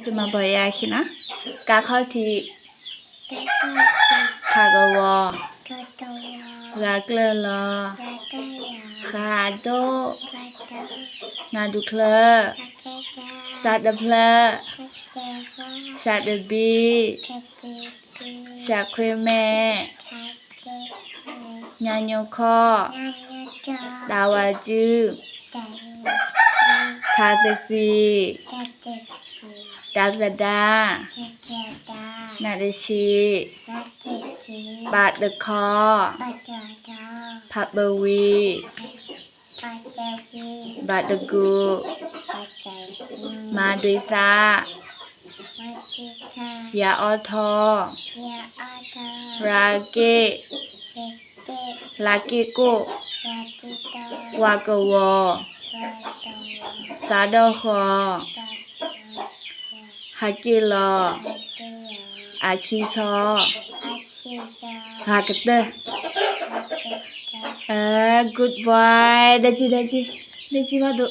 จะมาบอกยาคินะกาเข้าทีขากวอรากเลลอขาโดนาดูเคลสัตว์เพลสัตว์บีชาครีแม่ญาโยคอดาวาจือทาตะกีดาซาดานาดชีบาดเดคอพับบวีบาดกูมาดุซายาออทอราเกลาเกโกวากวอซาดอคอฮากิลออาคิชอฮากเตgood boy daji daji daji madu